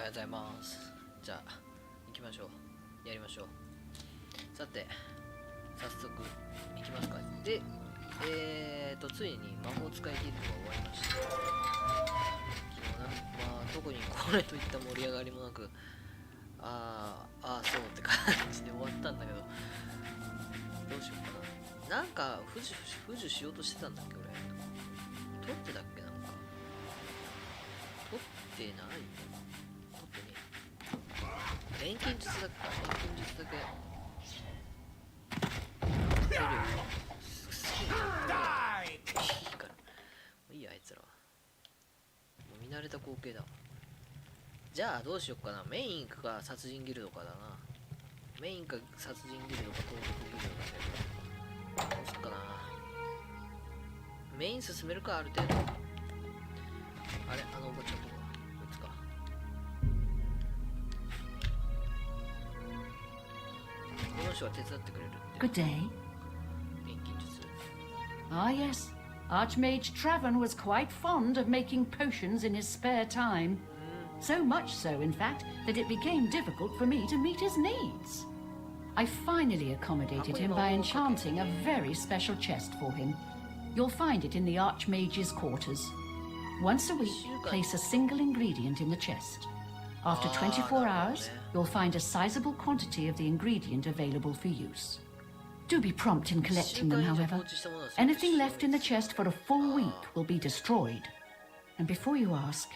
ようございます。じゃあ行きましょう。やりましょう。さて早速行きますか。でついに魔法使いギルドが終わりました。昨日まあ特にこれといった盛り上がりもなく、そうって感じで終わったんだけど、どうしようかな。なんか付授しようとしてたんだっけ俺。取ってたっけ。なんか取ってない。取ってねえ。錬金術だっけか。錬金術だけ好きになっていいから。もういいや、あいつらは。もう見慣れた光景だ。じゃあどうしよっかな。メインか殺人ギルドかだな。メインか殺人ギルドか盗賊ギルドだけど、どうすっかな。メイン進めるか、ある程度。あれ、あのおばちゃんとかこいつか。この人は手伝ってくれるって。 Good day. Ah yes, Archmage Traven was quite fond of making potions in his spare time. So much so, in fact, that it became difficult for me to meet his needs. I finally accommodated him by enchanting a very special chest for him. You'll find it in the Archmage's quarters. Once a week, place a single ingredient in the chest. After 24 hours, you'll find a sizable quantity of the ingredient available for use. Do be prompt in collecting them, however. Anything left in the chest for a full week will be destroyed. And before you ask,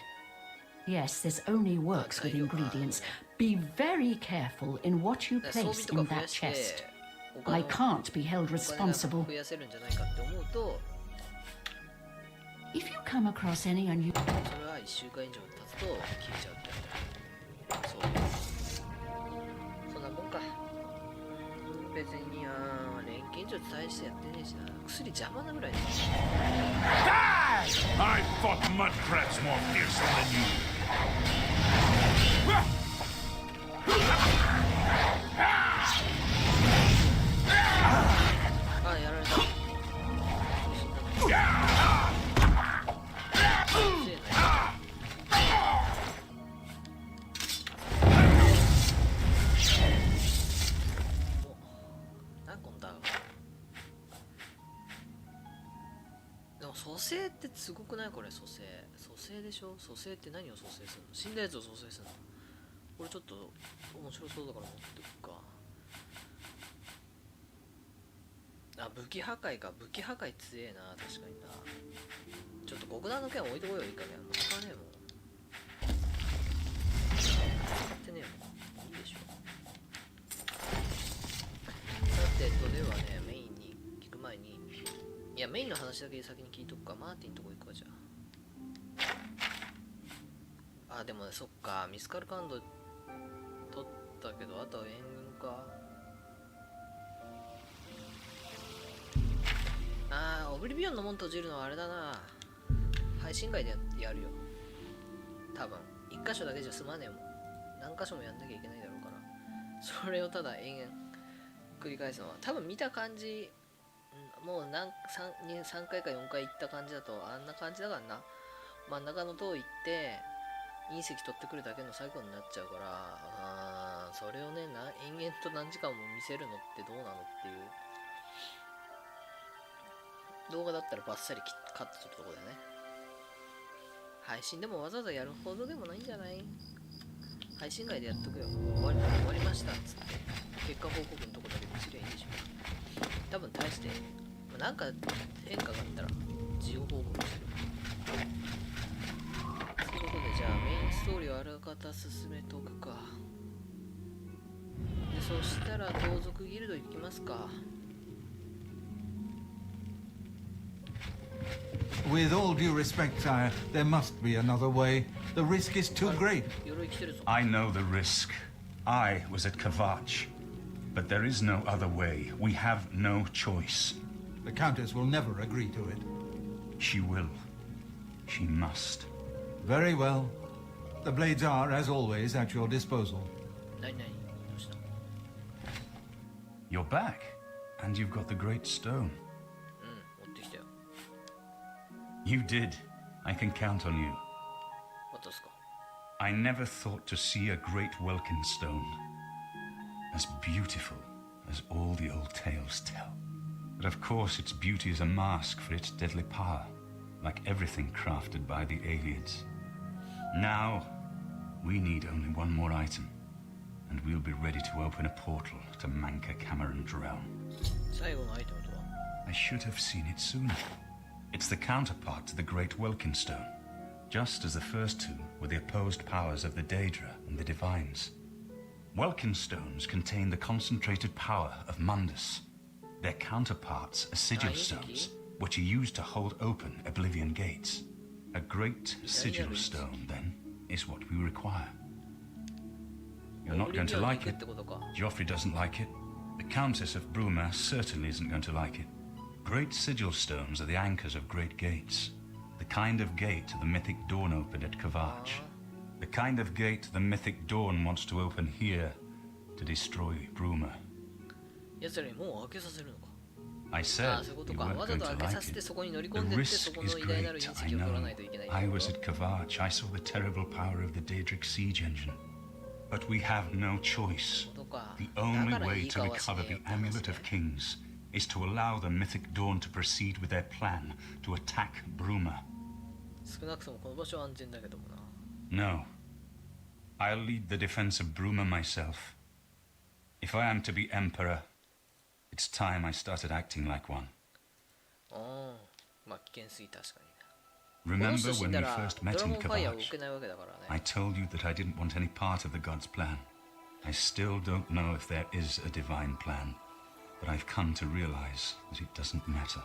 yes, this only works with ingredients. Be very careful in what you place in that chest. I can't be held responsible. If you come across any unusual... 別に錬金術大してやってねえしな。薬邪魔なぐらいだ。 I fought mud crabs more fiercely than you. やられた。蘇生ってすごくないこれ。蘇生でしょ。蘇生って何を蘇生するの。死んだやつを蘇生するの。これちょっと面白そうだから持ってくか。武器破壊か。武器破壊強えな。確かにな。ちょっと極段の剣置いてこいよ。いいかげん。もう使わねえもん。使ってねえもん。いいでしょ。さてではね、メインに聞く前に、いや、メインの話だけ先に聞いとくか。マーティンとこ行くか。じゃあ。でもね、そっか。ミスカルカンド取ったけど、あとは援軍か。オブリビオンの門閉じるのはあれだな。配信外でやるよ。多分。一箇所だけじゃ済まねえもん。何箇所もやんなきゃいけないだろうから。それをただ延々繰り返すのは。多分見た感じ、もう3回か4回行った感じだとあんな感じだからな。真ん中の塔行って隕石取ってくるだけの作業になっちゃうから、それをね延々と何時間も見せるのってどうなのっていう。動画だったらバッサリカットするとこだよね。配信でもわざわざやるほどでもないんじゃない。配信外でやっとくよ。終わりましたっつって結果報告のとこだけ見せりゃいいでしょ。多分大してなんか変化があったら事後報告する。ということで、じゃあメインストーリーをあらかた進めておくか。でそしたら盗賊ギルド行きますか。 With all due respect, sire, there must be another way. The risk is too great. I know the risk. I was at Kavach. But there is no other way. We have no choice. The Countess will never agree to it. She will. She must. Very well. The blades are, as always, at your disposal. You're back. And you've got the great stone. You did. I can count on you. I never thought to see a great Welkin stone as beautiful as all the old tales tell. But of course its beauty is a mask for its deadly power, like everything crafted by the aliens. Now, we need only one more item, and we'll be ready to open a portal to Manka Cameron's realm. 最後のアイテムとは I should have seen it sooner. It's the counterpart to the Great Welkin Stone, just as the first two were the opposed powers of the Daedra and the Divines. Welkin Stones contain the concentrated power of Mundus. Their counterparts are sigil stones, which are used to hold open Oblivion gates. A great sigil stone, then, is what we require. You're not going to like it. Joffrey doesn't like it. The Countess of Bruma certainly isn't going to like it. Great sigil stones are the anchors of great gates. The kind of gate the mythic Dawn opened at Kavach. The kind of gate the mythic Dawn wants to open here to destroy Bruma. 奴らに門を開けさせるのか。 I ああ、 said そういうこと you か。 weren't わざ going と to 開けさ like せて it. そこに乗り The 込んでってそ risk こ is の偉大なる great, 隕 I 石を取ら know. ないといけない。 I was at Kavach. I saw the terrible power of the Daedric siege engine. But we have no choice. ことか。 The だ only からい way い to 顔はし recover ねえ the よって話 Amulet ね of Kings is to allow the mythic Dawn to proceed with their plan to attack Bruma. 少なくともこの場所は安全だけどもな。 No. I'll lead the defense of Bruma myself. If I am to be Emperor, it's time I started acting like one. ああ、まあ危険すぎ確かにな。この Remember 人死ん when だ we ら first ド met ラゴ in ンファイヤーを受 Kavach? けないわけだから I ね。 told you that I didn't want any part of the god's plan. I still don't know if there is a divine plan, but I've come to realize that it doesn't matter.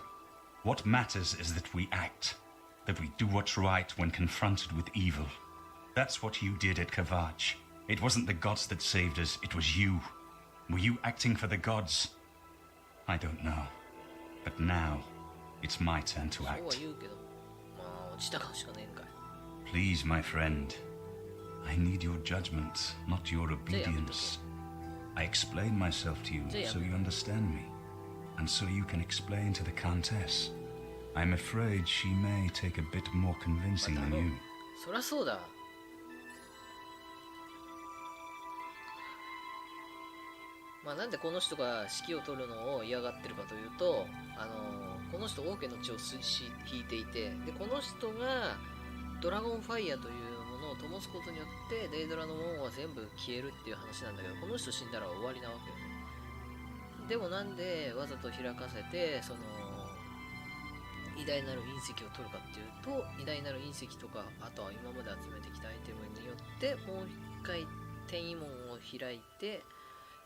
What matters is that we act, that we do what's right when confronted with evil. That's what you did at Kavach. It wasn't the gods that saved us, it was you. Were you acting for the gods? I don't know. But now, it's my turn to そうは act. 言うけど、まあ落ちた感しかねえんかい。 Please, my friend. I need your judgment, not your obedience. I explain myself to you so you understand me, and so you can explain to the Countess. I'm afraid she may take a bit more convincing than you. そりゃそうだ。まあなんでこの人が指揮を取るのを嫌がってるかというと、この人王家の血を引いていて、でこの人がドラゴンファイヤーというものを灯すことによってデイドラの門は全部消えるっていう話なんだけど、この人死んだら終わりなわけよね。でもなんでわざと開かせてその偉大なる隕石を取るかっていうと、偉大なる隕石とか、あとは今まで集めてきたアイテムによってもう一回転移門を開いて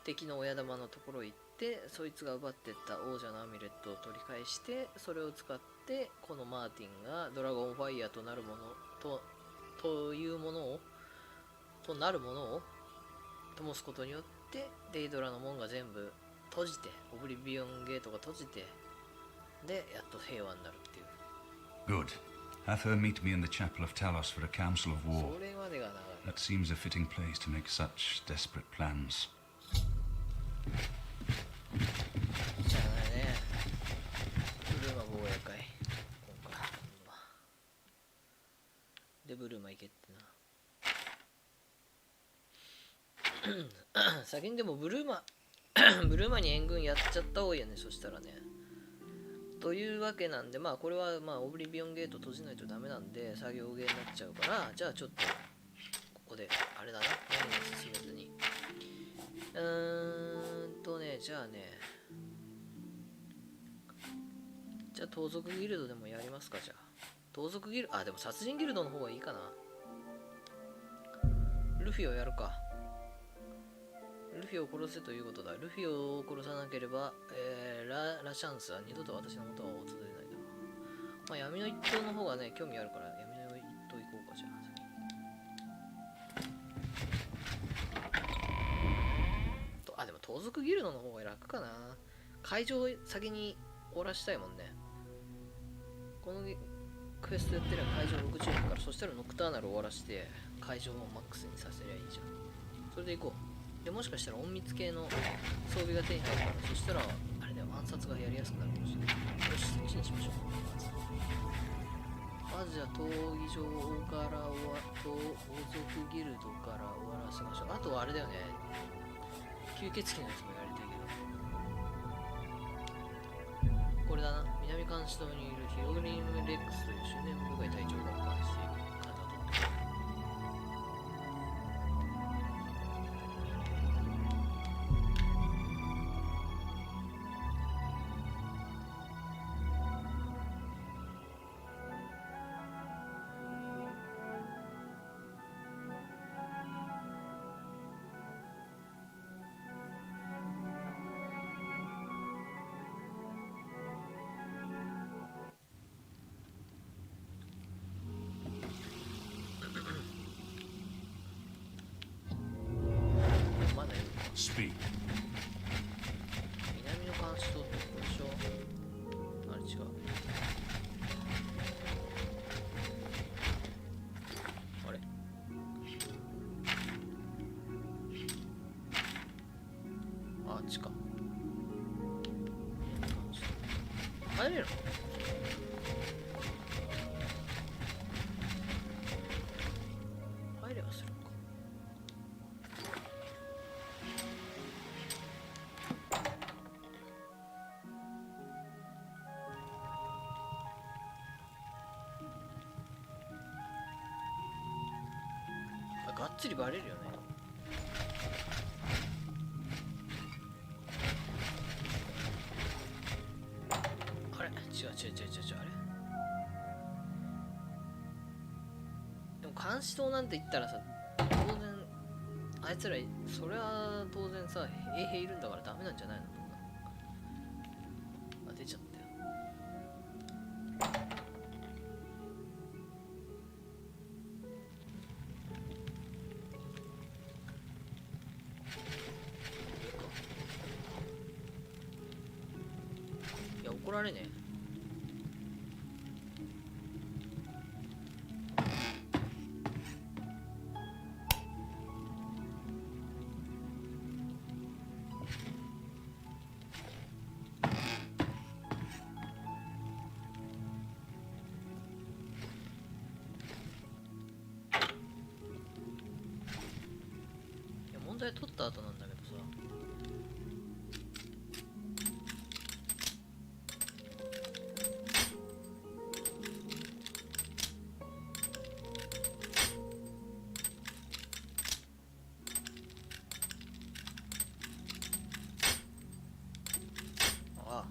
敵の親玉のところへ行って、そいつが奪ってった王者のアミュレットを取り返して、それを使ってこのマーティンがドラゴンファイヤーとなるものというものをとなるものを灯すことによってデイドラの門が全部閉じて、オブリビオンゲートが閉じて、でやっと平和になるっていう。 Good. Have her meet me in the chapel of Talos for a council of war. それまでが長い。 That seems a fitting place to make such desperate plans. じゃあね、ブルーマ防衛会今回でブルーマ行けってな。先にでもブルーマに援軍やっちゃった方がいいよね。そしたらね、というわけなんで、まあこれはまあオブリビオンゲート閉じないとダメなんで作業ゲーになっちゃうから、じゃあちょっとここであれだな、何に進めずにじゃあね、じゃあ盗賊ギルドでもやりますか。じゃあ盗賊ギルド、でも殺人ギルドの方がいいかな。ルフィをやるか。ルフィを殺せということだ。ルフィを殺さなければ、ラシャンスは二度と私の元は訪れないだろう。まあ闇の一党の方がね興味あるから闇の一党行こうか。じゃあでも盗賊ギルドの方が楽かな。会場を先に終わらしたいもんね。このクエストやってる会場60人から、そしたらノクターナル終わらして会場をマックスにさせりゃいいじゃん。それで行こう。でもしかしたら隠密系の装備が手に入るから、そしたらあれだよ、暗殺がやりやすくなるかもしれない。よし、そっちにしましょう。ままずじゃあ闘技場から王族ギルドから終わらせましょう。あとはあれだよね、吸血鬼のやつもやりたいけど、これだな、南監視塔にいるヒロリムレックスという執念深い隊長が保管しているカードを取ってくる。まだいる。 Speak. 南の監視塔ってここでしょ。あれ違う。あれあっちか。入れるの？入れはするのか。がっつりバレるよね。あれ違う、あれでも監視塔なんて言ったらさ、当然あいつらそれは当然さ、衛兵いるんだからダメなんじゃないのとか。あ、出ちゃったよ。いや、怒られねえ。いや、問題取った後なんだけどさ。ああ、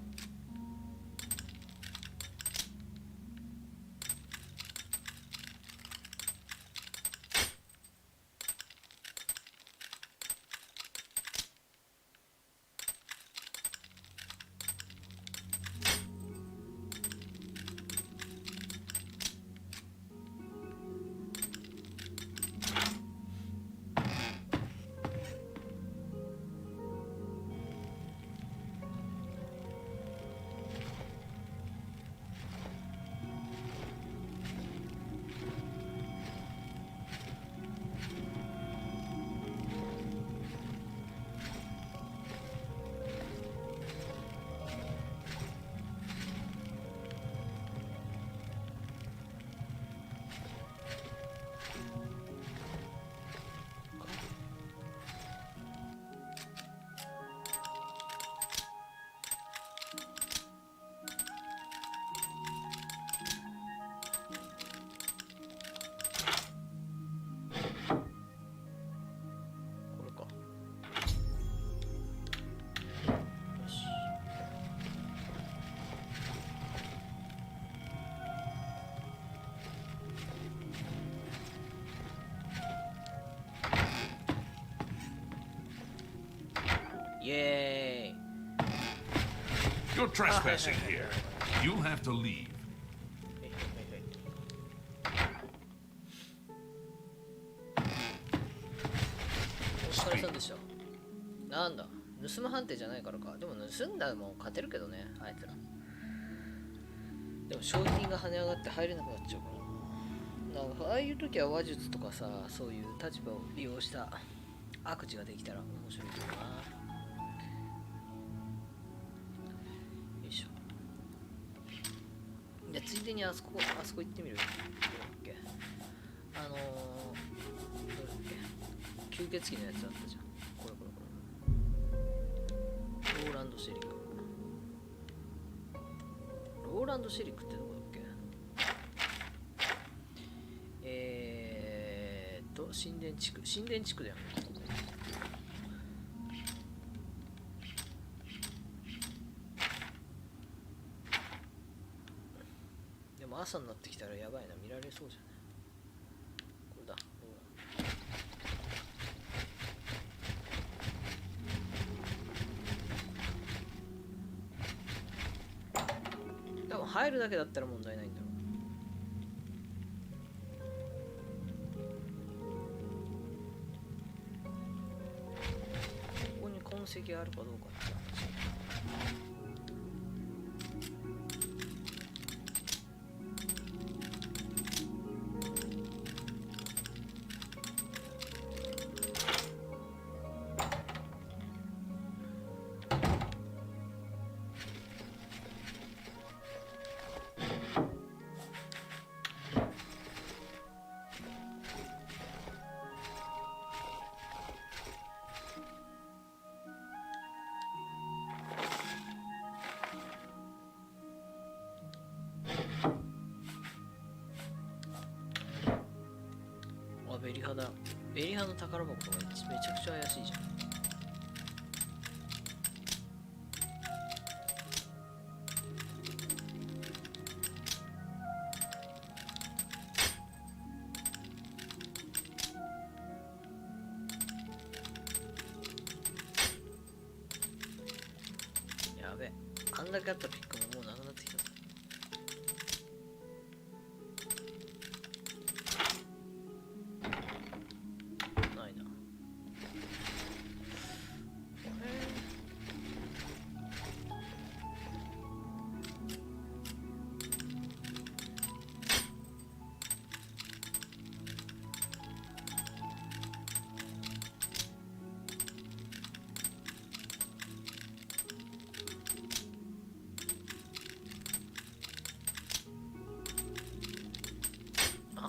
これか。よし。イエーイ。 You're trespassing here. You'll have to leave. お疲れさんでした。なんだ、盗む判定じゃないからか。でも盗んだらもう勝てるけどね、あいつら。でも賞金が跳ね上がって入れなくなっちゃうからな。なんかああいう時は話術とかさ、そういう立場を利用した悪事ができたら面白いけどな。よいしょ。じゃあ次ついでにあそこ行ってみる。どれだっけ、どれだっけ、吸血鬼のやつあったじゃん。これローランドシェリック。ローランドシェリックってどこだっけ。神殿地区だよね。でも朝になってきたらやばいな、見られそうじゃない。これだ、多分入るだけだったら問題ないんだろう。ここに痕跡があるかどうかって話。ベリハだ。ベリハの宝箱がめちゃくちゃ怪しいじゃん。やべえ、あんだけあったピックももうなくなってきた。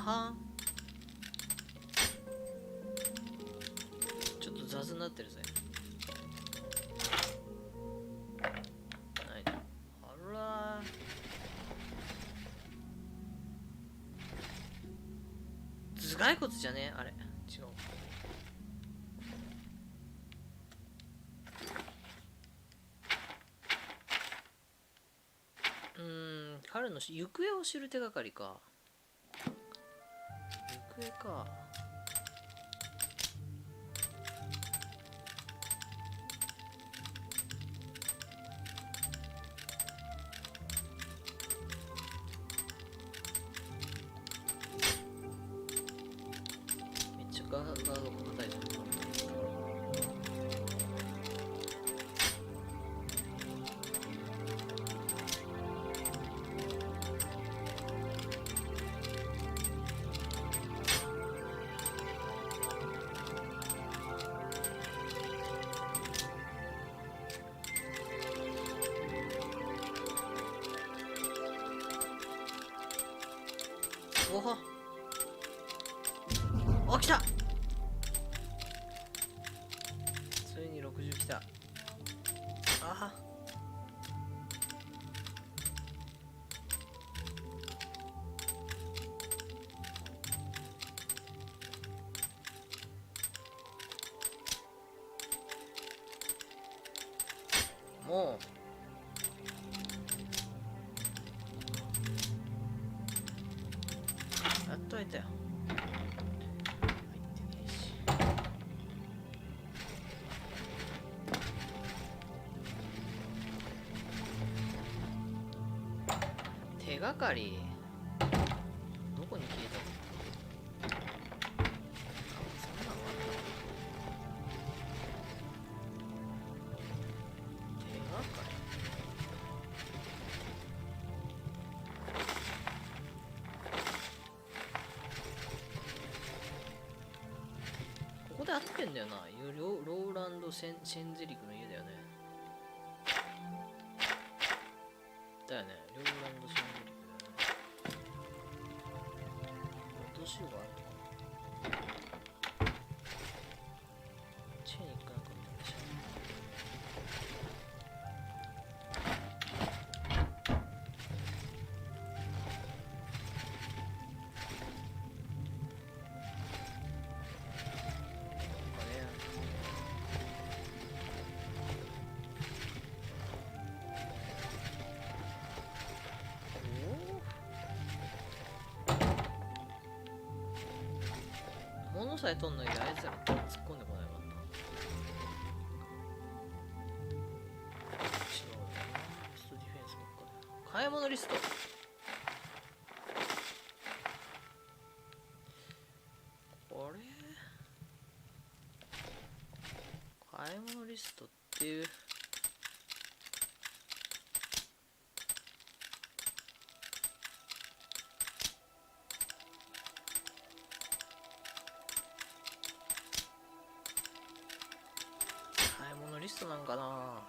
はちょっと雑になってるぜ。ないな。あら頭蓋骨じゃねえ、あれ違う。彼の行方を知る手がかりか。行方か。めっちゃガードが硬いじゃん。おはお、来た。ついに60来た。あはもうやっといたよ。入ってねえし。手がかりどこに消えたの？そんなのあったの？手がかりここで合ってんだよな。ローランド・シェンゼリクの家だよね。だよね。ローランド・シェンゼリクだよね。としようがあるのかな。チェーン行かなかったでしょ。物さえ取んなきゃあいつら突っ込んでこないもんな。違うね。リストディフェンスばっかり。買い物リスト。これ買い物リストっていう。リストなんかな。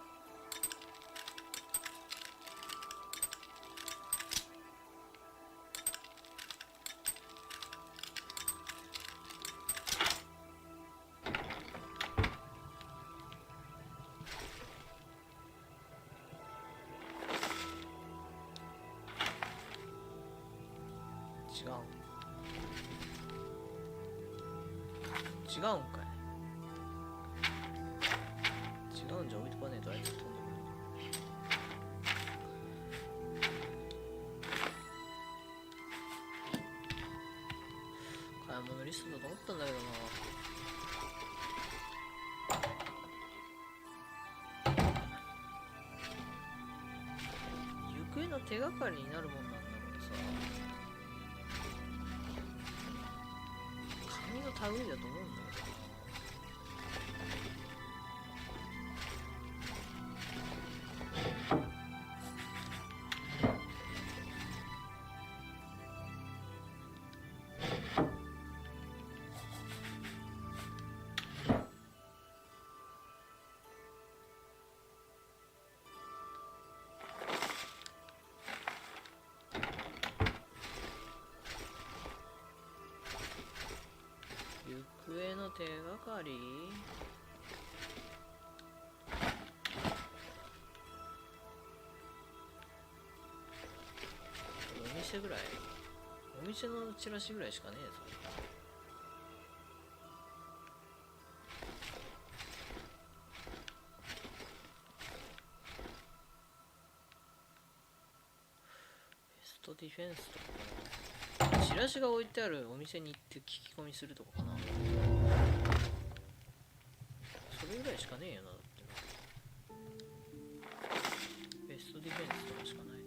違うんかい。違うんじゃ置いとかねえとあいつ飛んでくる。買い物リストだと思ったんだけどな。行方の手がかりになるもんなんだからさ、紙の類だと思うんだけどな。行方の手がかり。お店ぐらい、お店のチラシぐらいしかねえぞ。ベストディフェンスとかかな。チラシが置いてあるお店に行って聞き込みするとかかな。それぐらいしかねえよな。だってな、ベストディフェンスとかしかないで。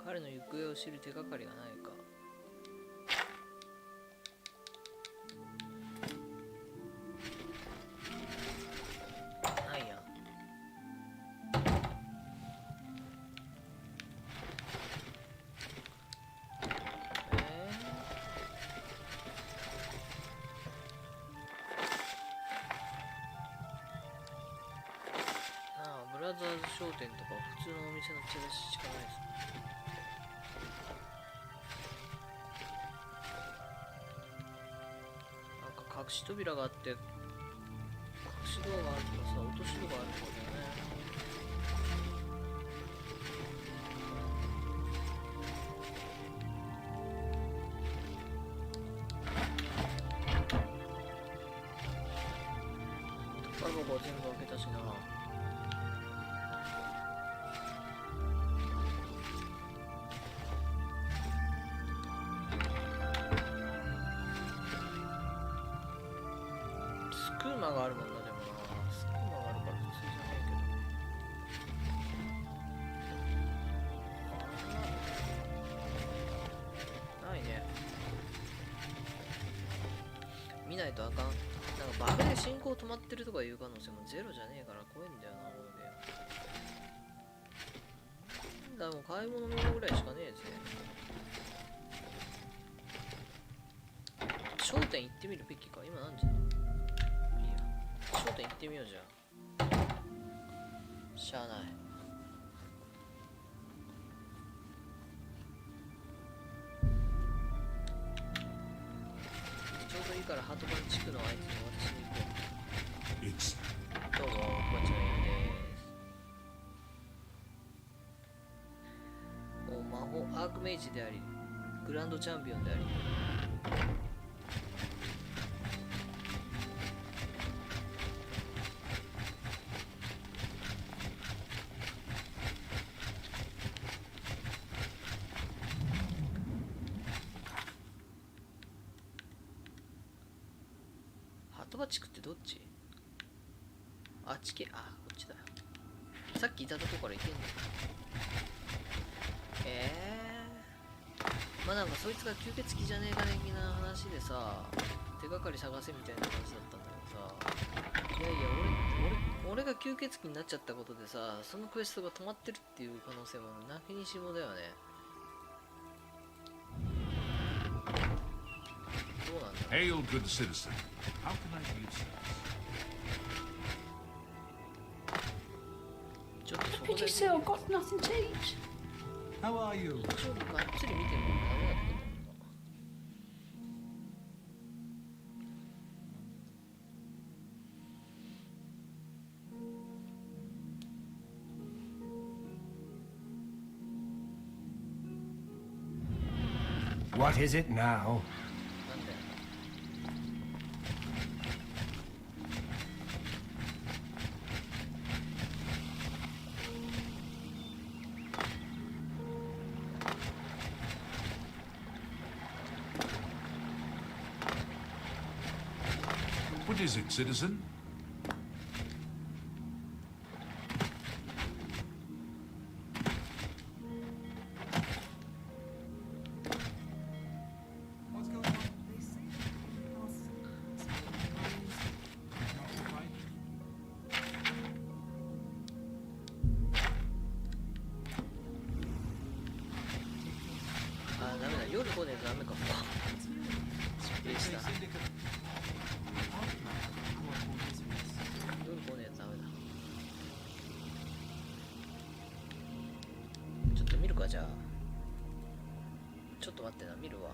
彼の行方を知る手がかりがないか。ないや。ブラザーズ商店とか普通のお店のチラシしかないですね。隠し扉があって、隠しドアがあるとかさ、落としドアがあるとかだよね。宝箱は全部開けたしな。スクーマがあるもんな。でもな、スクーマがあるから普通じゃないけど。ないね。見ないとあかん。なんかバグで進行止まってるとかいう可能性もゼロじゃねえから怖いんだよな、このゲーム。だ、もう買い物見るぐらいしかねえぜ。商店行ってみるべきか。今何時だ。いいや、商店行ってみようじゃあ。しゃあない。ちょうどいいからハートバン地区のあいつに渡しに行こう。 It's どうも、こんにちは、ゆうです。魔法アークメイジでありグランドチャンピオンであり、ハトバ地区ってどっち？あっち系、あ、こっちだよ。さっきいたとこから行けんの？まあなんかそいつが吸血鬼じゃねえか的な話でさ、手がかり探せみたいな話だったんだけどさ、いやいや、俺が吸血鬼になっちゃったことでさ、そのクエストが止まってるっていう可能性もなきにしもだよね。どうなんだろう。 Hail, good citizen. How can I be of service? ちょっとそこ Pity で Sir got nothing to eat. How are you? 一応がっつり見てもダメだったと思うな。What is it now? なんだよ。What is it, citizen? What's going on? あ、ダメだ。夜来ねえとダメかも。失敗した。夜来ねえとダメだ。ちょっと見るか、じゃあ。ちょっと待ってな、見るわ。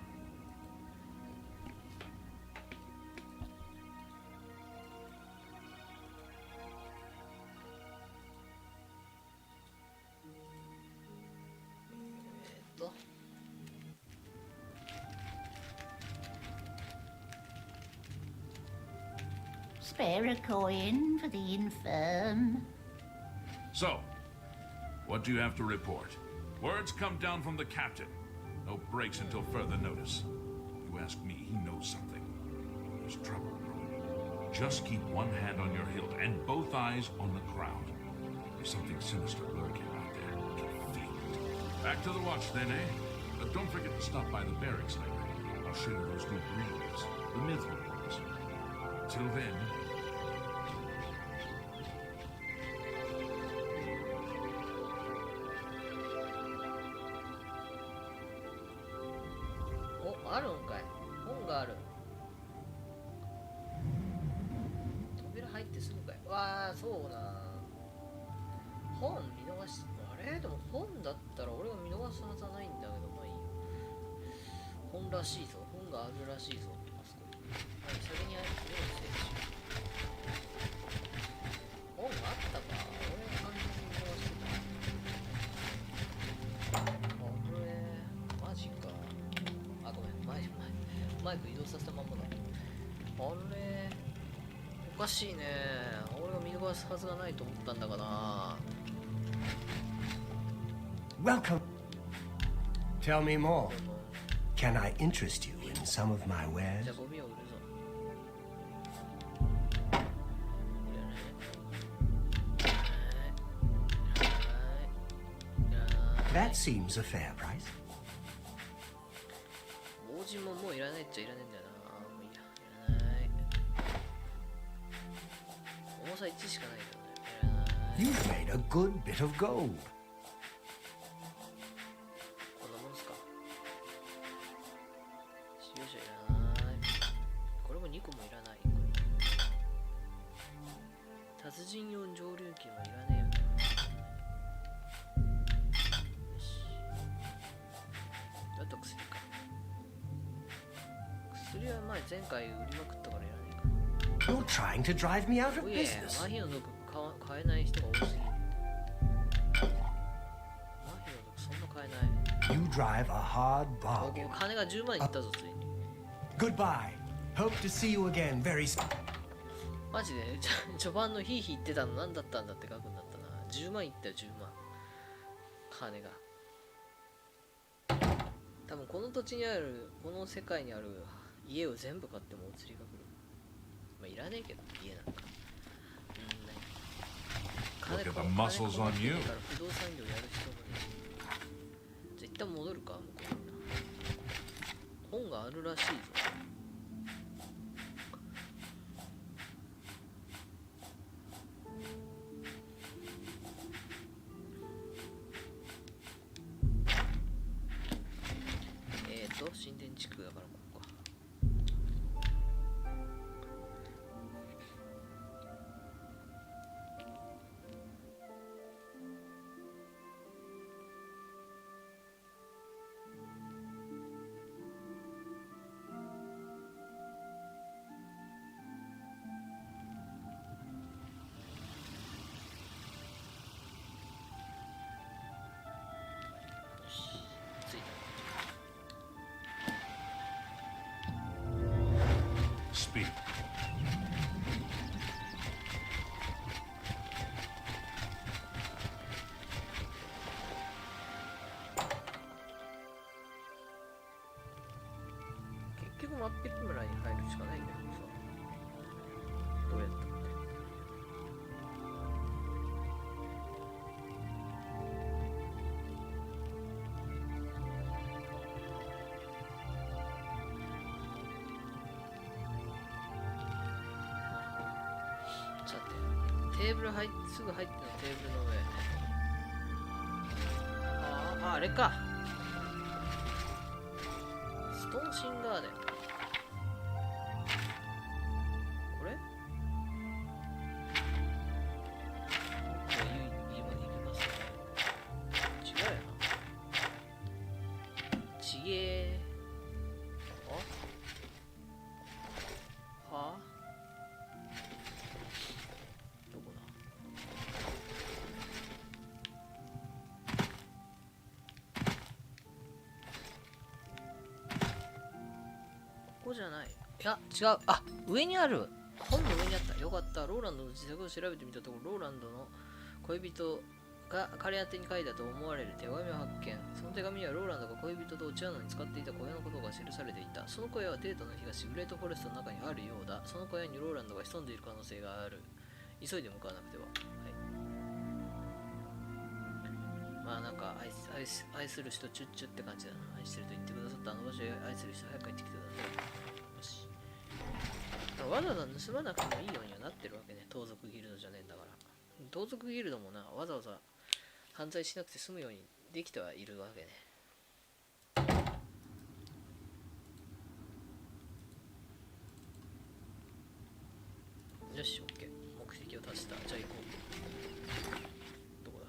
Spare a coin for the infirm. So, what do you have to report? Words come down from the captain. No breaks until further notice. You ask me, he knows something. There's trouble brewing. Just keep one hand on your hilt and both eyes on the crowd. There's something sinister lurking out there. I can feel it. Back to the watch then, eh? But don't forget to stop by the barracks later. I'll show you those new breeds, the mithril ones. Till then,お、あるんかい。本がある。扉入ってすぐかい。わあ、そうな。本見逃し、あれでも本だったら俺が見逃すはずはないんだけど、まあいいよ。本らしいぞ。本があるらしいぞ。あそこ。はい、それにある。本があったか。俺は完全に見逃してた。あれ、マジか。あ、ごめん、マイク移動させたまんまだ。あれ、おかしいね。俺が見逃すはずがないと思ったんだがな。 Welcome. Tell me more. でも Can I interest you in some of my wares? じゃあゴミを売るぞ。いらない。 That seems a fair price. 防塵ももういらないっちゃいらないんだよな。もういいや。いらない。差1しかないけどね。 You've made a good bit of gold. こんなもんすか。使用者いらない。これも2個もいらない。達人用上流金はいらねえよな。よし。あと薬か。薬は前回売りまくったからいらねえか。You're trying to drive me out of おいや、 business. 麻痺の毒買えない人が多すぎる。麻痺の毒そんな買えない。 You drive a hard お bargain. 金が10万いったぞ、ついに。 Goodbye. Hope to see you again very soon. マジで序盤のヒーヒー言ってたの何だったんだって額になったな。10万いったよ、10万。金が。多分この土地にある、この世界にある家を全部買ってもお釣りが来る。まあいらねえけど、家なんか。Look at the muscles on you. 不動産業やる人もね。じゃあ一旦戻るか、向こうに。本があるらしいぞ。新田地区だからここか。よし、着いた。Speak. 結局マッピック村に入るしかないけどさ、どうやったって。さて、テーブルすぐ入ってのテーブルの上。あれか。ストーンシンガーデン。これ今行きますね。違うやな。ちげえ。はどこだ。ここじゃない。いや、違う。あ、上にある。本の上にあった。よかった。ローランドの自宅を調べてみたところ、ローランドの恋人が彼宛てに書いたと思われる手紙を発見。その手紙にはローランドが恋人と落ち合うのに使っていた小屋のことが記されていた。その小屋はデートの東グレートフォレストの中にあるようだ。その小屋にローランドが潜んでいる可能性がある。急いで向かわなくては。はい。まあなんか愛する人チュッチュって感じだな。愛してると言ってくださったあの場所へ愛する人早く帰ってきてください。よし。わざわざ盗まなくてもいいようにはなってるわけね。盗賊ギルドじゃねえんだから。盗賊ギルドもな、わざわざ犯罪しなくて済むようにできてはいるわけね。よし、オッケー。目的を達した。じゃあ行こう。どこだ。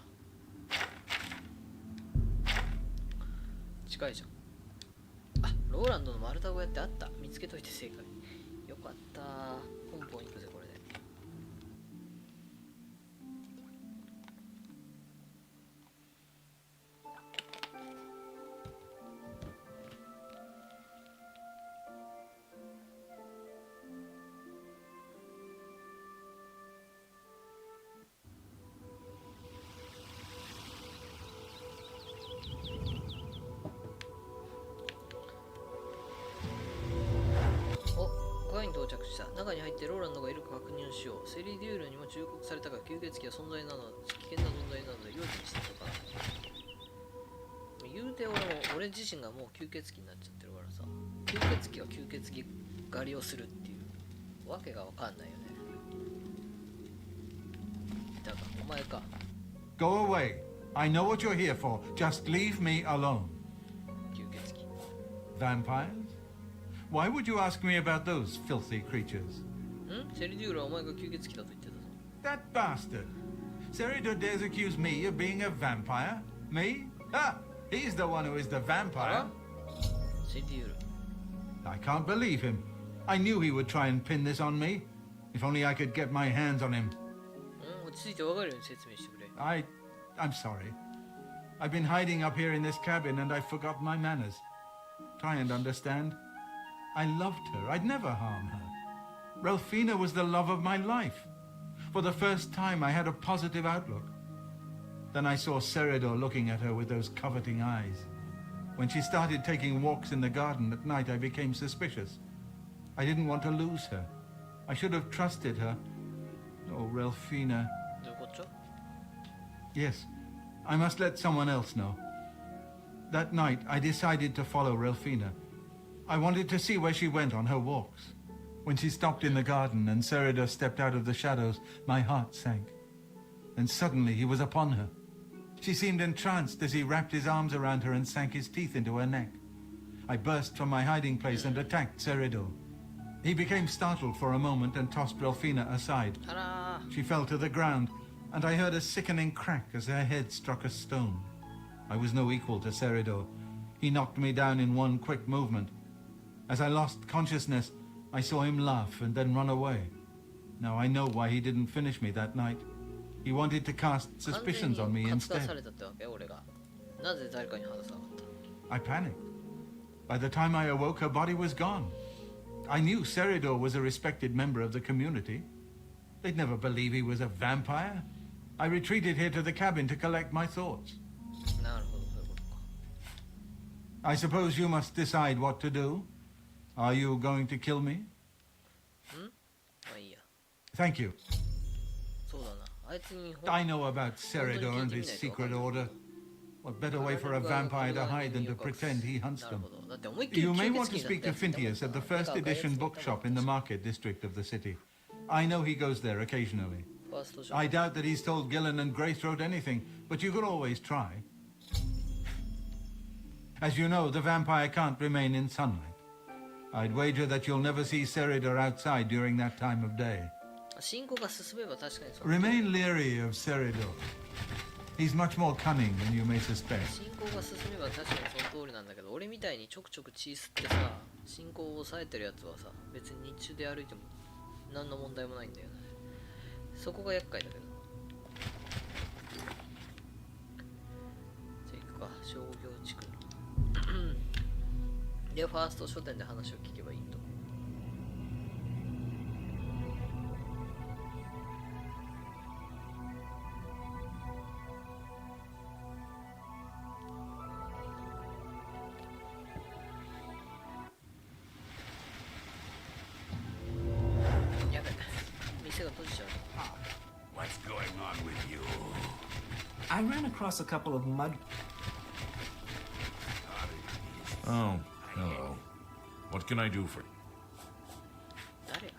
近いじゃん。あ、ローランドの丸太小屋ってあった。見つけといて正解。よかった。ポンポン行くぜ、これで。小屋に到着した。中に入ってローランドがいるか確認をしよう。セリデュールにも忠告されたが吸血鬼は存在なの危険な存在なので用心してとか。言うて俺自身がもう吸血鬼になっちゃってるからさ、吸血鬼は吸血鬼狩りをするっていうわけがわかんないよね。たか。お前か。 Go away. I know what you're here for. Just leave me alone. 吸血鬼。 Vampires? Why would you ask me about those filthy creatures? セリデュールはお前が吸血鬼だと言ってたぞ。 That bastard. Seridor dares accuse me of being a vampire? Me? Ah, he's the one who is the あ vampire. らセリデュール。 I can't believe him. I knew he would try and pin this on me. If only I could get my hands on him. 落ち着いてわかるように説明してくれ。I'm sorry. I've been hiding up here in this cabin and I forgot my manners. Try and understand. I loved her. I'd never harm her. Ralphina was the love of my life. For the first time, I had a positive outlook. Then I saw Seridor looking at her with those coveting eyes. When she started taking walks in the garden at night, I became suspicious. I didn't want to lose her. I should have trusted her. Oh, Ralphina. どういうこっちゃ Yes, I must let someone else know. That night, I decided to follow Ralphina. I wanted to see where she went on her walks. When she stopped in the garden and Seridor stepped out of the shadows, my heart sank. And suddenly he was upon her. She seemed entranced as he wrapped his arms around her and sank his teeth into her neck. I burst from my hiding place and attacked Seridor. He became startled for a moment and tossed Ralphina aside. あら She fell to the ground, and I heard a sickening crack as her head struck a stone. I was no equal to Seridor. He knocked me down in one quick movement. As I lost consciousness, I saw him laugh and then run away. Now I know why he didn't finish me that night. He wanted to cast 完全 suspicions on に me 活化さ instead. れたってわけ俺が。なぜ誰かに話さなかった I panicked. By the time I awoke, her body was gone. I knew Seridor was a respected member of the community. They'd never believe he was a vampire. I retreated here to the cabin to collect my thoughts. なるほど、そういうことか。 I suppose you must decide what to do. Are you going to kill me? まあいいや。 Thank you. そうだな。あいつに I know about Seridor and his secret order. What better way for a vampire to hide than to pretend he hunts なる them? ほど。だって思いっきり You 吸 may 血 want to 鬼 speak だ to ってやって Phintius た at the もん first な。 edition bookshop in the market district of the city. I know he goes there occasionally. ファーストショ I ット doubt that he's told Gillen and Greythroat anything, but you could always try. As you know, the vampire can't remain in sunlight. I'd wager that you'll never see Seridor outside during that time of day. 進行が進めば確かにそう。 Remain leery of Seridor. He's much more cunning than you may suspect. 進行が進めば確かにその通りなんだけど、俺みたいにちょくちょく血吸ってさ、進行を抑えてるやつはさ、別に日中で歩いても何の問題もないんだよね。そこが厄介だけど。じゃあ行くか、商業地区。で、ファースト書店で話を聞けばいいと。やべ、店が閉じちゃう。 What's going on with you? I ran across a couple of mud. Oh, hello. What can I do for you? 誰が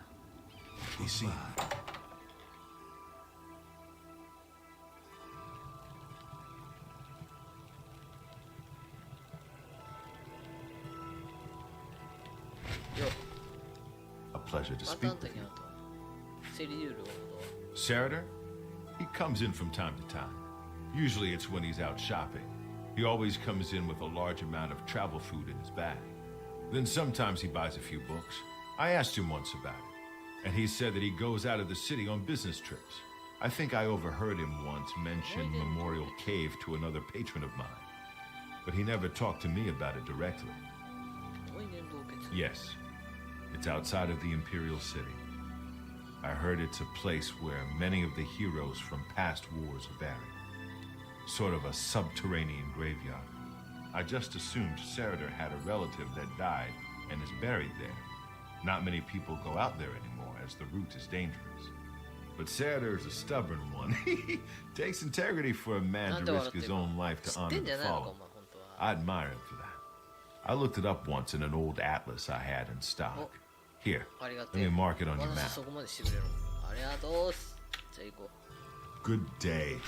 You see, a pleasure to またあ speak んた with に you. 会うと。セリデュールを Seridor? He comes in from time to time. Usually it's when he's out shopping. He always comes in with a large amount of travel food in his bag. Then sometimes he buys a few books. I asked him once about it, and he said that he goes out of the city on business trips. I think I overheard him once mention Memorial Cave to another patron of mine. But he never talked to me about it directly. 思い出の洞窟。 Yes, it's outside of the Imperial City. I heard it's a place where many of the heroes from past wars are buried. Sort of a subterranean graveyard. I just assumed Seridor had a relative that died and is buried there. Not many people go out there anymore as the route is dangerous. But Seridor's a stubborn one. He takes integrity for a man to risk his own life to 知って honor んじ the ゃないのか、お fallen. 前、本当は。 I admire him for that. I looked it up once in an old atlas I had in stock. Here, ありが let て me え。 mark it on your わざわざ map. そこまでしてくれるの。ありがとうっす。じゃあ行こ Good day.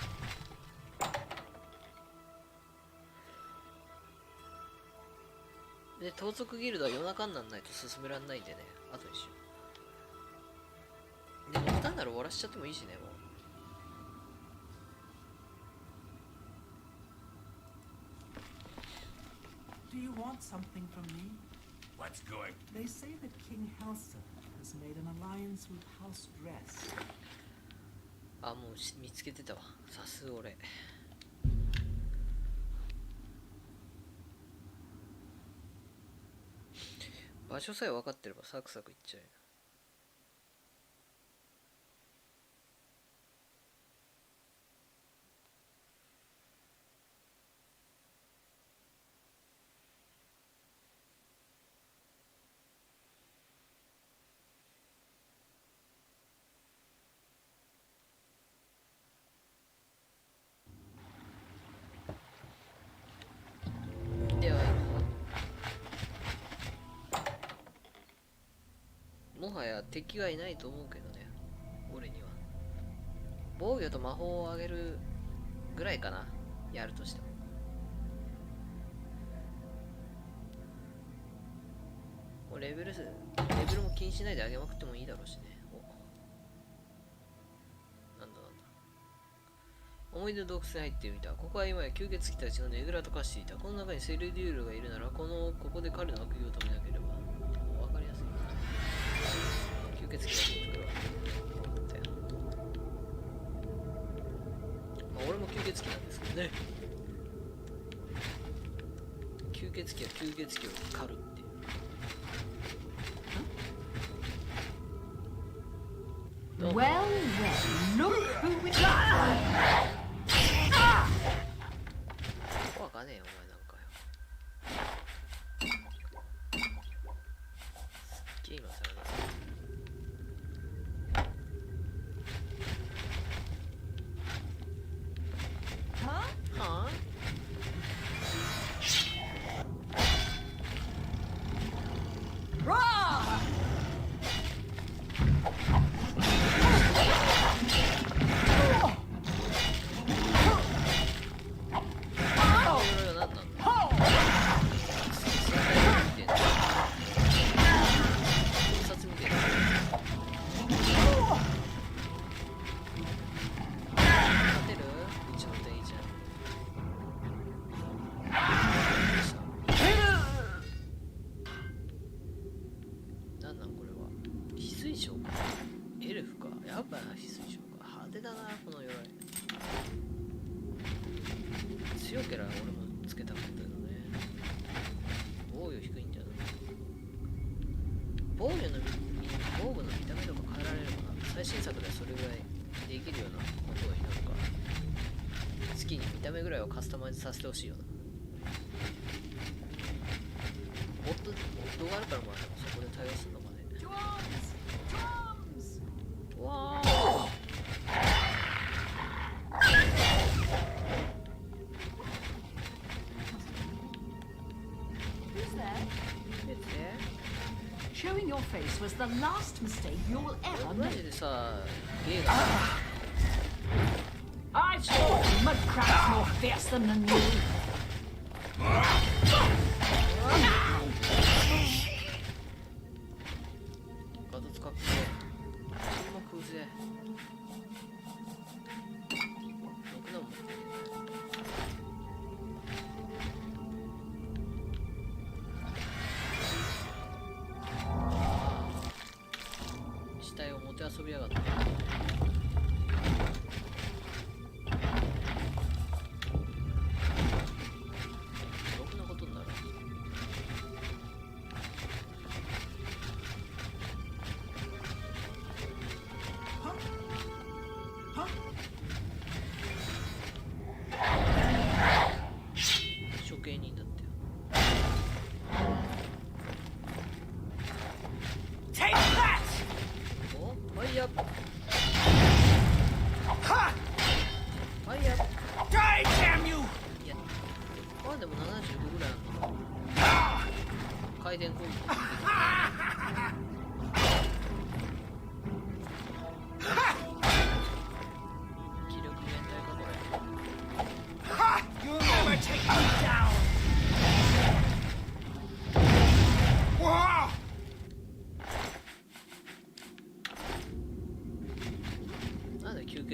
で、盗賊ギルドは夜中にならないと進められないんでね、後にしよう。でも単なる終わらしちゃってもいいしね、もう。Do you want something from me? What's going? They say that King Halsa has made an alliance with House Dress. あ、もう見つけてたわ。さすが俺。場所さえ分かってればサクサクいっちゃうよ。ではもはや敵がいないと思うけどね、俺には。防御と魔法を上げるぐらいかな、やるとしても。もうレベルも気にしないで上げまくってもいいだろうしね。なんだなんだ。思い出の洞窟に入ってみた。ここは今や吸血鬼たちのねぐらと化していた。この中にセルデュールがいるなら、ここで彼の悪行を止めなければ。わかりやすい。吸血鬼が作るわ。まあ、俺も吸血鬼なんですけどね。吸血鬼は吸血鬼を狩るっていう。Well, well, look who we are! わかねえよ、お前なんかよ。すっげえ今更だ。はぁ強ければ俺もつけたかったけどね。防御低いんじゃない？防具の見た目とか変えられるかな。最新作ではそれぐらいできるようなことを祈るか。好きに見た目ぐらいをカスタマイズさせてほしいよな。モッドがあるからまあそこで対応するのかね。わーShowing your face was the last mistake you'll ever マ make. ジでさ、ゲーが I saw mudcrabs more fearsome than you. ガト使ってそんな食うぜ。ろくなもん持ってね死体をもてあそびやがって。ろくなことになる。処刑人だってよ。お、ファイヤー。ファイヤー。いや、まあでも75ぐらいあるの。回転攻撃。気力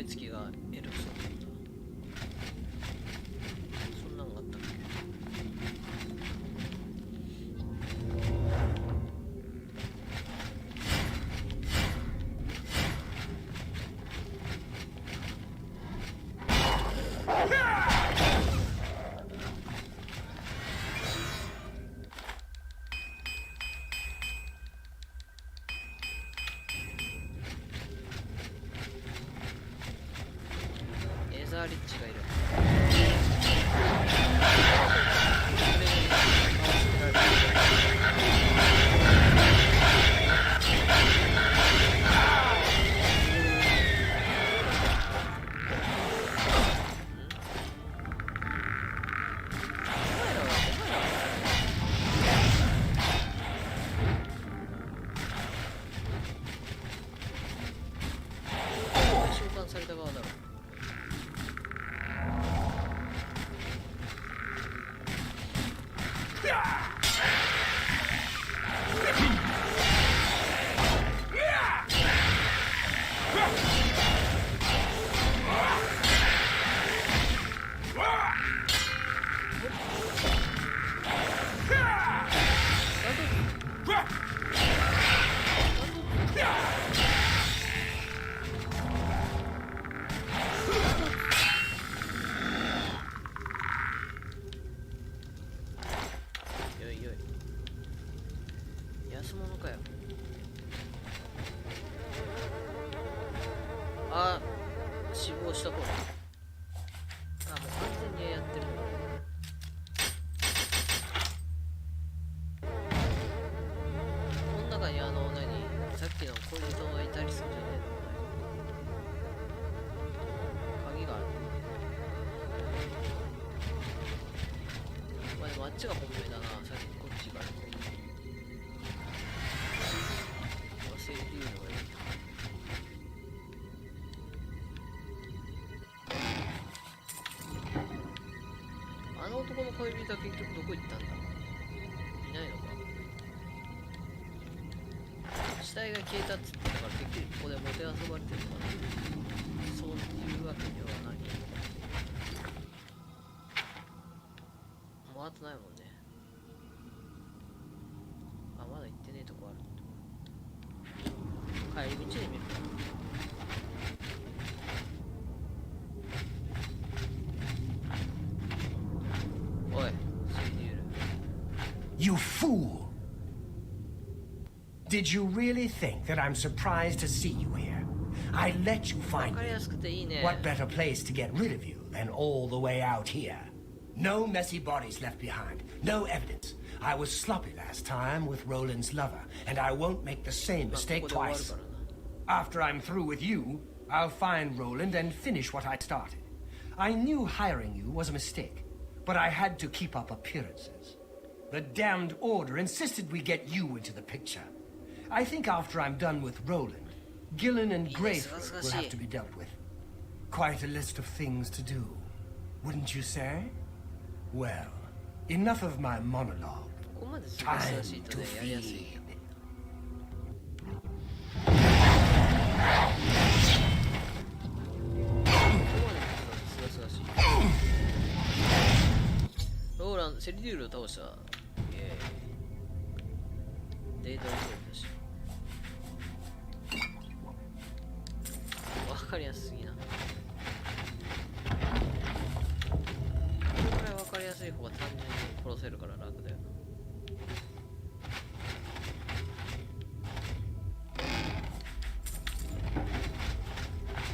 血鬼がエルフソンなんだ。そんなんがあったっけ。ザーリッチがいる。召喚された側だろう。安物かよ。あ、死亡した頃。あ、もう完全にやってるの。この中にさっきの恋人がいたりするんじゃねえの。鍵がある。まあでもあっちが本命だな。さっきこっちが。忘れているのがいい。あの男の恋人は結局どこ行ったんだ。いないのか。死体が消えたっつってたからてっきりここでもてあそばれてるのかな。そういうわけではない。もうあとないもんね。あ、まだ行ってねえとこある。帰り道で見るか。おい、シリデュール。 You fool! Did you really think that I'm surprised to see you here? I let you わ find かり me. やすくていいね。 What better place to get rid of you than all the way out here? No messy bodies left behind, no evidence. I was sloppy last time with Roland's lover, and I won't make the same まあ、こ mistake こで終わる twice. からな。 After I'm through with you, I'll find Roland and finish what I started. I knew hiring you was a mistake, but I had to keep up appearances. The damned order insisted we get you into the picture. I think after I'm done with Roland, Gillen and Greythroat will have to be dealt with. Quite a list of things to do, wouldn't you say? Well, enough of my monologue. ここまで難しい Time と to ね、やりやすい feed. よ。ローラン、セリデュールを倒した。イエーイ。データを取るだし。わかりやすすぎな。これくらいわかりやすい方が単純に殺せるから楽だよな。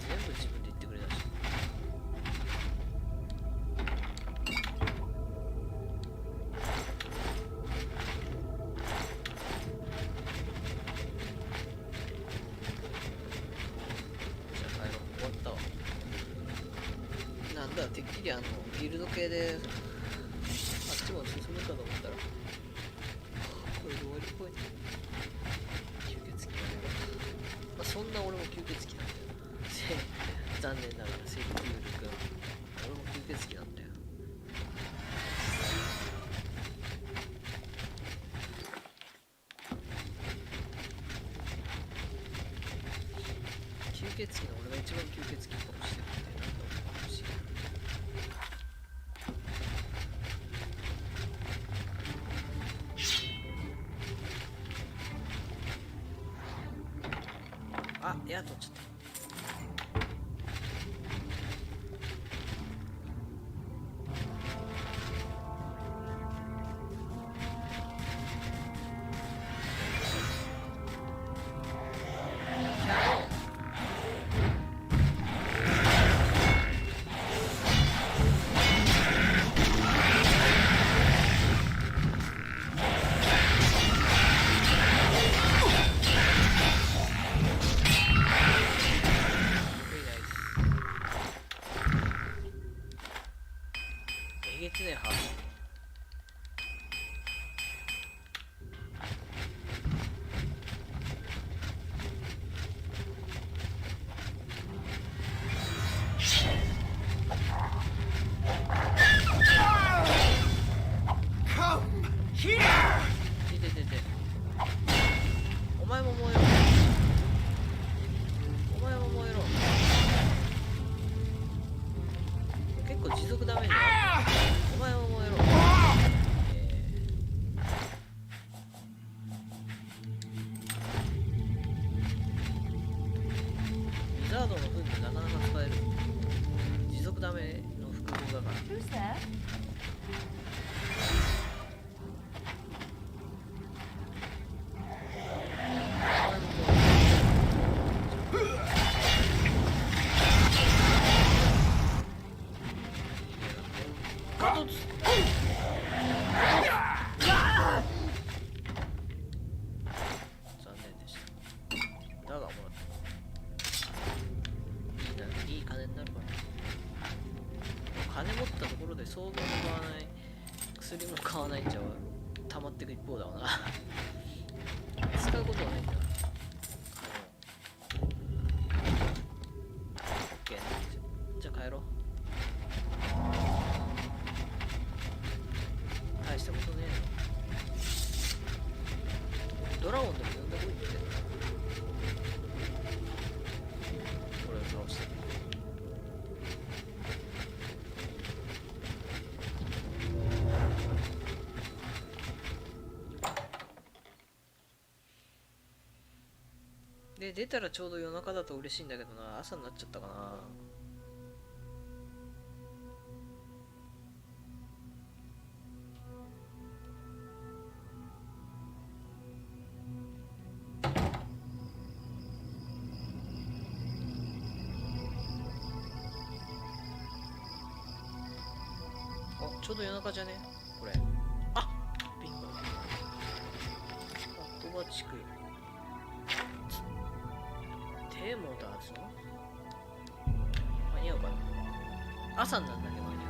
全部自分で言ってくれたし。じゃあ帰ろう。終わったわ。なんだ、てっきりギルド系であっちも進むかと思ったらこれで終わりっぽいね。吸血鬼だね。まあそんな俺も吸血鬼なんだよな。残念ながらセリデュール君、俺も吸血鬼なんだよ。吸血鬼の俺が一番吸血鬼かもしれないってなんと思うし。あ、いや、取っちゃった。えげつねえハード。お前も燃えろ。お前も燃えろ。結構持続ダメージある。お前も燃えろ。リザードの分でなかなか使える。持続ダメの複合だから。Who's there? 残念でした。だがもらったいい金になるから金持ったところで装備も買わない薬も買わないんじゃ溜まっていく一方だわな使うことはないんだな金を OK じゃあ帰ろう大したことねえドラゴンでも呼んでこいって俺を倒してで出たらちょうど夜中だと嬉しいんだけどな朝になっちゃったかなちょうど夜中じゃねこれあビンゴ後が地区テーモだぞ間に合うかな朝になんだけど間に合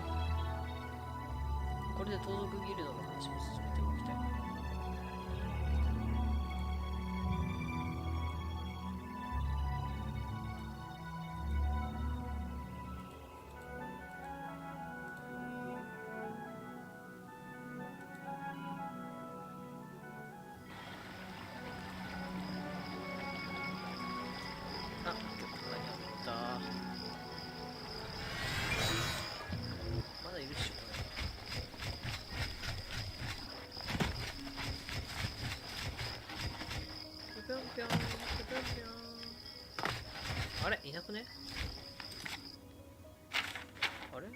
うこれで盗賊ギルドの話も進めておきたいまだいるっしょこれぴょんぴょんぴょんぴょんあれいなくねあれ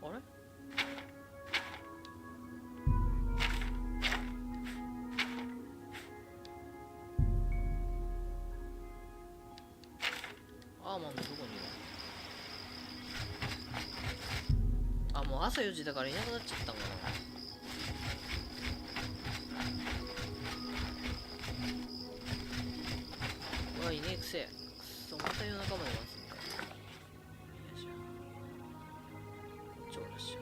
あれアーマンのどこにいるあ、もう朝4時だからいなくなっちゃったんかなうわ、いねえくせえくそ、また夜中まで待つんかよいしょこっちおらしよ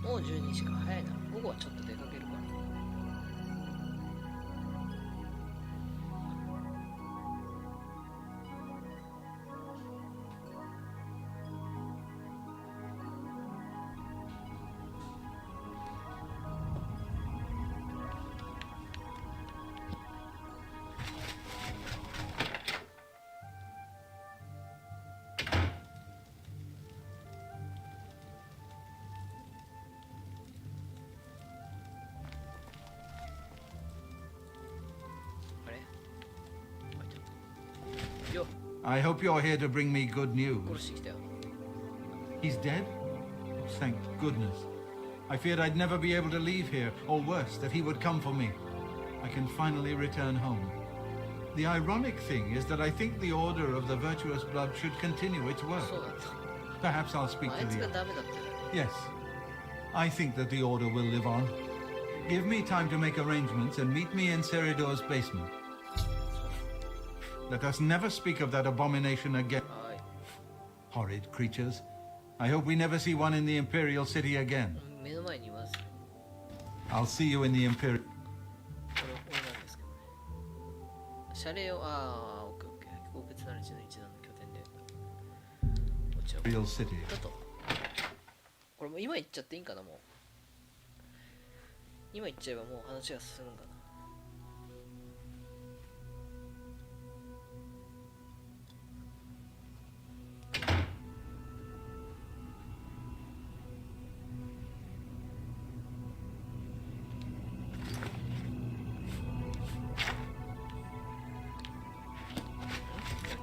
もう12時か早いな午後はちょっと出かけるから I hope you're here to bring me good news. 殺してきたよ。 He's dead? Thank goodness. I feared I'd never be able to leave here, or worse, that he would come for me. I can finally return home. The ironic thing is that I think the Order of the Virtuous Blood should continue its work. そうなんだ。 Perhaps I'll speak あ to いつ the が others. ダメだったよ。 Yes. I think that the Order will live on. Give me time to make arrangements and meet me in Seridor's basement. Let us never speak of that abomination again. はい。 Horrid creatures. I hope we never see one in the Imperial City again. 目の前にいます。 I'll see you in the Imperial... これなんですけどね。謝礼を、オッケーオッケー。非公別なる地の一段の拠点で。落ちよう。 City. だと。これもう今言っちゃっていいんかな、もう。今言っちゃえばもう話が進むんかな。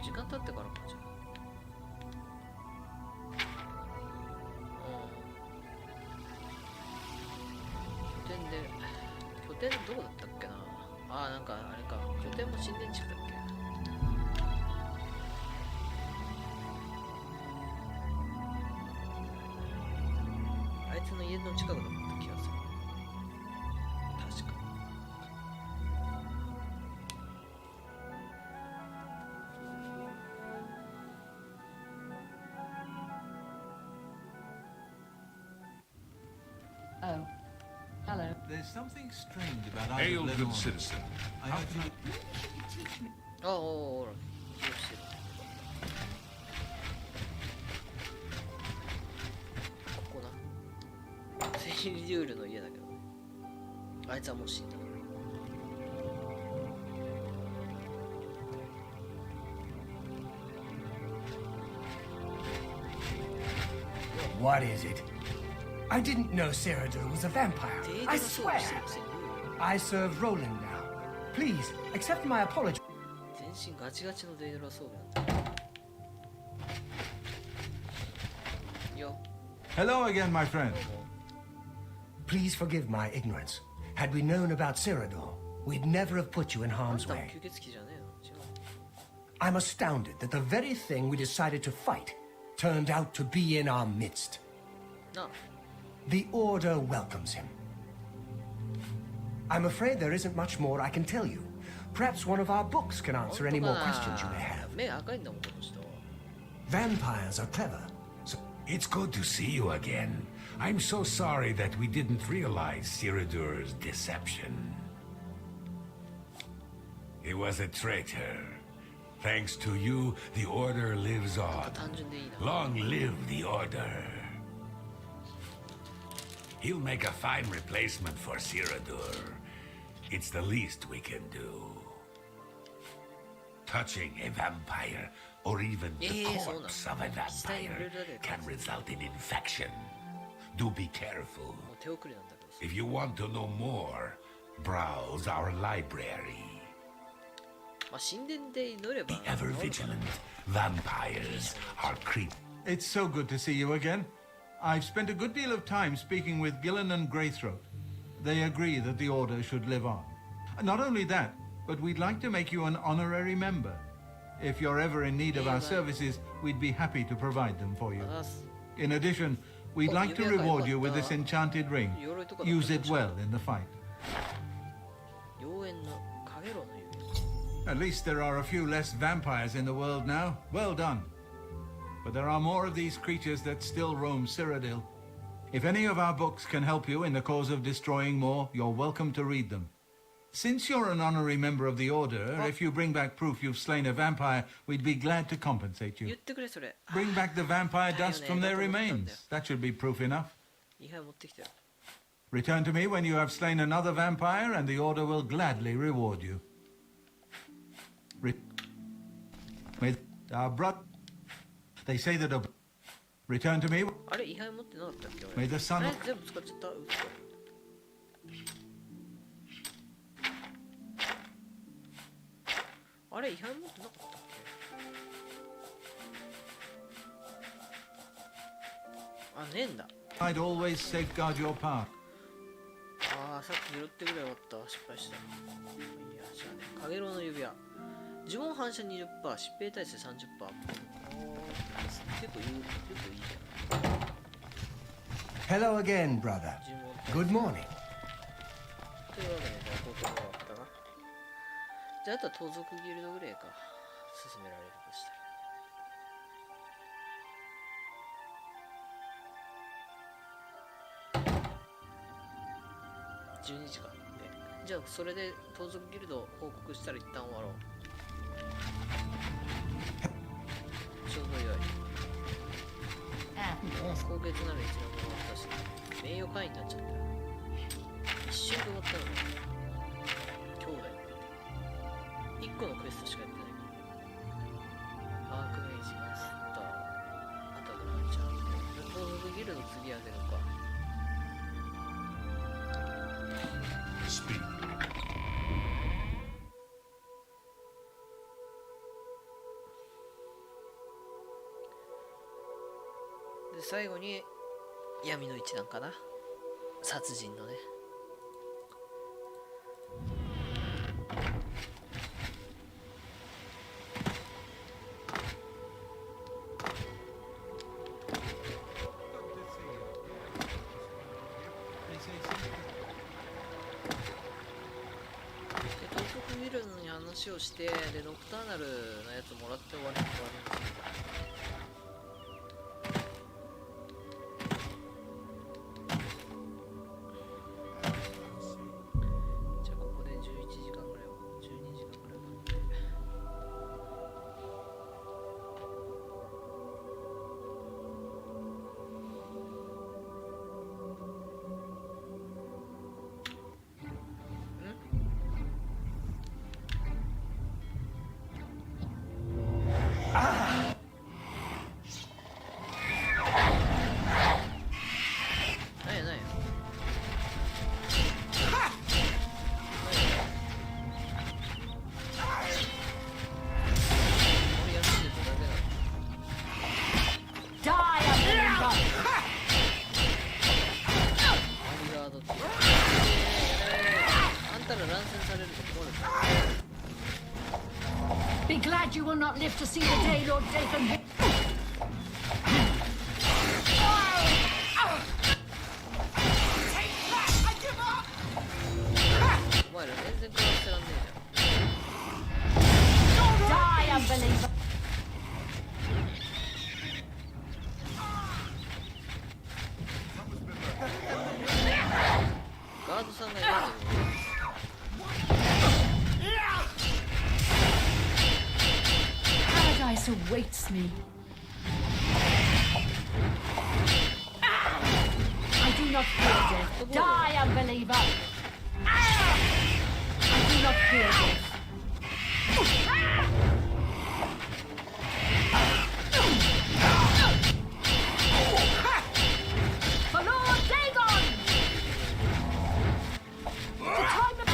時間経ってからかじゃあ。拠点どこだったっけな。なんかあれか、拠点も神殿地区だっけ。あいつの家の近くだった気がする。確か。Oh, hello. There's something strange about Hail, Undertalle. good citizen. I heard you... ほら、気をしてる。ここな。セリデュールの家だけどね。あいつはもう死んだ。 What is it? I didn't know Cyrodiil was a vampire. I swear. I serve Roland now. Please, accept my apology. 全身ガチガチのデイドラ装備なんだ。よ。 Hello again, my friend. Please forgive my ignorance. Had we known about Cyrodiil, we'd never have put you in あん harm's たも way. 吸血鬼じゃねえの？違う。 I'm astounded that the very thing we decided to fight turned out to be in our midst. なあ。 The Order welcomes him. I'm afraid there isn't much more I can tell you. Perhaps one of our books can answer any more questions you may have. 目赤いんだもん、この人。 Vampires are clever. So It's good to see you again. I'm so sorry that we didn't realize Cyrodiil's deception. He was a traitor. Thanks to you, the Order lives on. 単純でいいな。 Long live the Order. He'll make a fine replacement for Cyrodiil. It's the least we can do. Touching a vampire, or even the corpse of a vampire, can result in infection. Do be careful. もう手遅れなんだけどさ。 If you want to know more, browse our library. まあ、神殿で祈れば The ever vigilant vampires are creep. It's so good to see you again. I've spent a good deal of time speaking with Gillen and Greythroat. They agree that the Order should live on. Not only that, but we'd like to make you an honorary member. If you're ever in need of our services, we'd be happy to provide them for you. あざっす。 In addition, we'd like to reward you with this enchanted ring. Use it well in the fight. 妖艶のかげろうの幽霊。 At least there are a few less vampires in the world now. Well done. But there are more of these creatures that still roam Cyrodiil. If any of our books can help you in the cause of destroying more, you're welcome to read them. Since you're an honorary member of the Order, if you bring back proof you've slain a vampire, we'd be glad to compensate 言 you. ってくれ、それ。 Bring back the vampire dust from their remains. That should be proof enough. 位牌持ってきたよ。 Return to me when you have slain another vampire, and the Order will gladly reward you. With our they say that return to me. あれ、位牌持ってなかったっけ俺。 May the sun あれ、全部使っちゃった。あれ、位牌持ってなかったっねえんだ。 I'd always safeguard your path. ああ、さっき拾ってくればよかった。失敗した。いや、じゃあね。かげろうの指輪。呪文反射 20%、疾病耐性 30%。結構いいじゃん。 Hello again, brother. Good morning. というわけで、じゃあ、ここが終わったな。じゃあ、あとは盗賊ギルドぐらいか。進められるとしたら。12時間で、じゃあそれで盗賊ギルド報告したら一旦終わろう。ちょうどよい。高潔なる一覧も終わったし、名誉会員になっちゃったよ。一瞬で終わったのね。兄弟1個のクエストしかやってない。アークメイジマスターアタグランチャー。盗賊ギルド次あげるか。Speak. で最後に闇の一団かな、殺人のね。話をして、でノクターナルのやつもらって終わりんですよ。じゃあここで11時間ぐらい12時間ぐらい待って、Be glad you will not live to see the day, Lord Zetsunpo. お前ら全然食わせてらんねえじゃん。 Die, unbeliever. ガードさんがいるんだよ。 Paradise awaits me. I do not fear death. Die, unbeliever. I do not fear death. For Lord Dagon! The time of...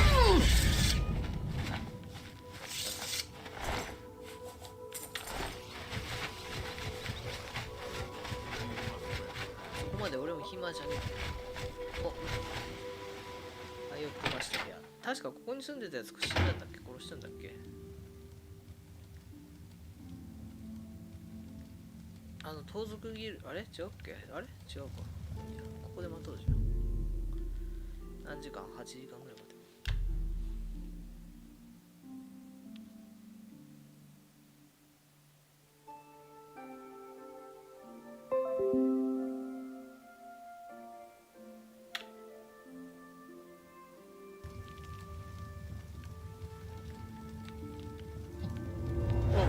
ここまで俺も暇じゃねえ。お、あ、よく飛ばした。いや、確かここに住んでたやつ死んだんだっけ、殺したんだっけ。盗賊ギル、あれ違うっけ、あれ違うか。いや、ここで待とうじゃん。何時間 ?8 時間ぐらい待て。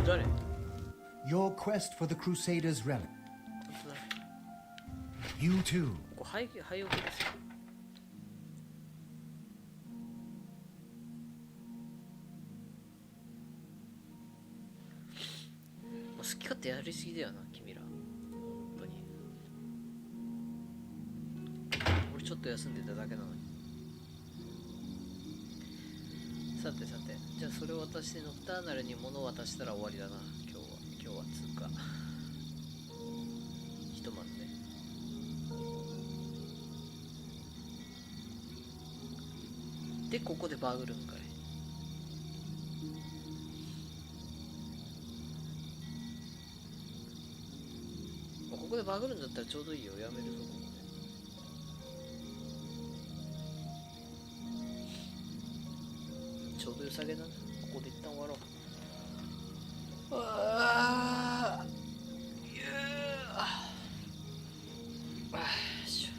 誰？ Your quest for the Crusaders' relic. 本当だね。 You too. ここ廃置ですよ。もう好き勝手やりすぎだよな、君ら。本当に。俺ちょっと休んでただけなのに。さてさて、じゃあそれを渡してノクターナルに物を渡したら終わりだな。今日はつうか。一晩ね。でここでバグるんかい。ここでバグるんだったらちょうどいいよ。やめるぞここで。ちょうど良さげだな。ここで一旦終わろう。ああ、しょ。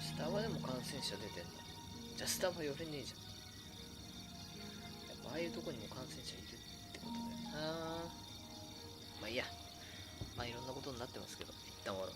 スタバでも感染者出てんだ。じゃあスタバ寄れねえじゃん。やっぱああいうとこにも感染者いるってことだよな。まあいいや。まあいろんなことになってますけど、一旦終わろう。